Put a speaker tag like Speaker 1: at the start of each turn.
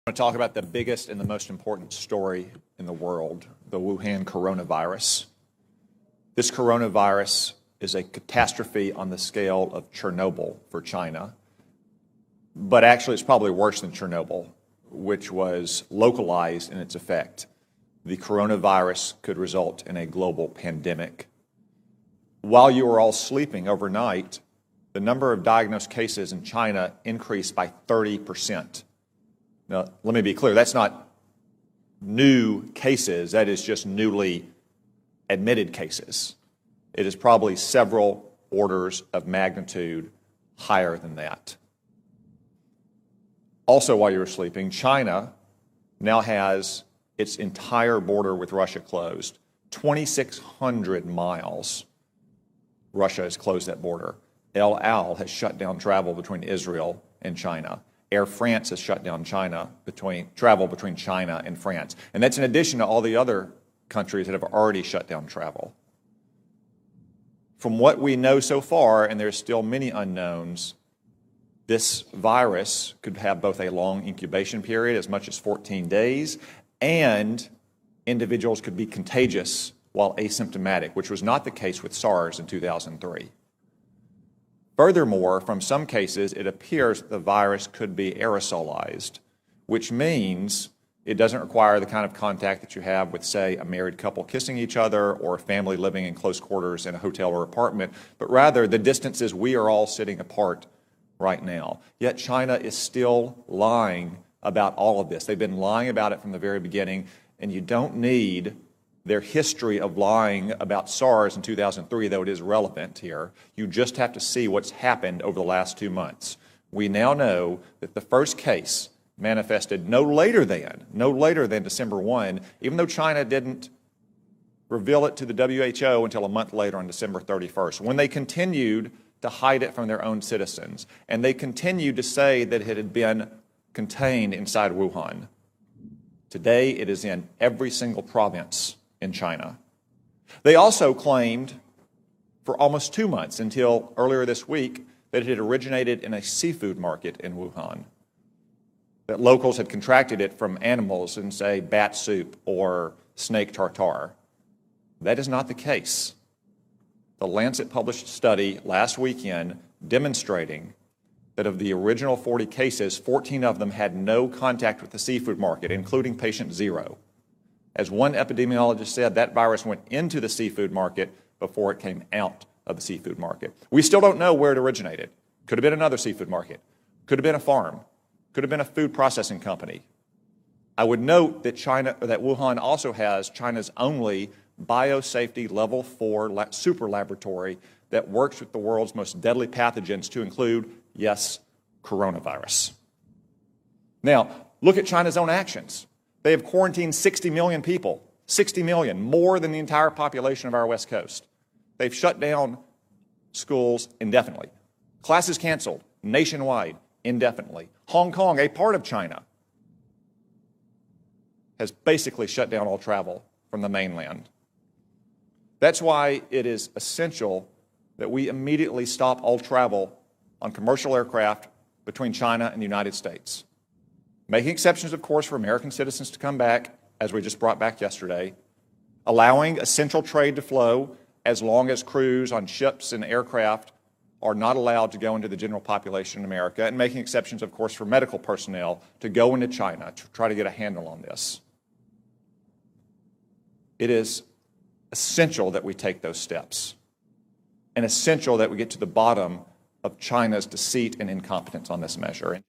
Speaker 1: I want to talk about the biggest and the most important story in the world, the Wuhan coronavirus. This coronavirus is a catastrophe on the scale of Chernobyl for China, but actually it's probably worse than Chernobyl, which was localized in its effect. The coronavirus could result in a global pandemic. While you were all sleeping overnight, the number of diagnosed cases in China increased by 30%. Now, let me be clear, that's not new cases, that is just newly admitted cases. It is probably several orders of magnitude higher than that. Also, while you were sleeping, China now has its entire border with Russia closed. 2,600 miles, Russia has closed that border. El Al has shut down travel between Israel and China. Air France has shut down travel between China and France. And that's in addition to all the other countries that have already shut down travel. From what we know so far, and there's still many unknowns, this virus could have both a long incubation period, as much as 14 days, and individuals could be contagious while asymptomatic, which was not the case with SARS in 2003. Furthermore, from some cases, it appears the virus could be aerosolized, which means it doesn't require the kind of contact that you have with, say, a married couple kissing each other or a family living in close quarters in a hotel or apartment, but rather the distances we are all sitting apart right now. Yet China is still lying about all of this. They've been lying about it from the very beginning, and you don't need their history of lying about SARS in 2003, though it is relevant here. You just have to see what's happened over the last 2 months. We now know that the first case manifested no later than December 1, even though China didn't reveal it to the WHO until a month later on December 31st, when they continued to hide it from their own citizens. And they continued to say that it had been contained inside Wuhan. Today, it is in every single province in China. They also claimed for almost 2 months, until earlier this week, that it had originated in a seafood market in Wuhan, that locals had contracted it from animals in, say, bat soup or snake tartare. That is not the case. The Lancet published a study last weekend demonstrating that of the original 40 cases, 14 of them had no contact with the seafood market, including patient 0. As one epidemiologist said, that virus went into the seafood market before it came out of the seafood market. We still don't know where it originated. Could have been another seafood market. Could have been a farm. Could have been a food processing company. I would note that Wuhan also has China's only biosafety level 4 super laboratory that works with the world's most deadly pathogens, to include, yes, coronavirus. Now, look at China's own actions. They have quarantined 60 million people, 60 million, more than the entire population of our West Coast. They've shut down schools indefinitely. Classes canceled nationwide indefinitely. Hong Kong, a part of China, has basically shut down all travel from the mainland. That's why it is essential that we immediately stop all travel on commercial aircraft between China and the United States. Making exceptions, of course, for American citizens to come back, as we just brought back yesterday, allowing essential trade to flow as long as crews on ships and aircraft are not allowed to go into the general population in America, and making exceptions, of course, for medical personnel to go into China to try to get a handle on this. It is essential that we take those steps, and essential that we get to the bottom of China's deceit and incompetence on this measure.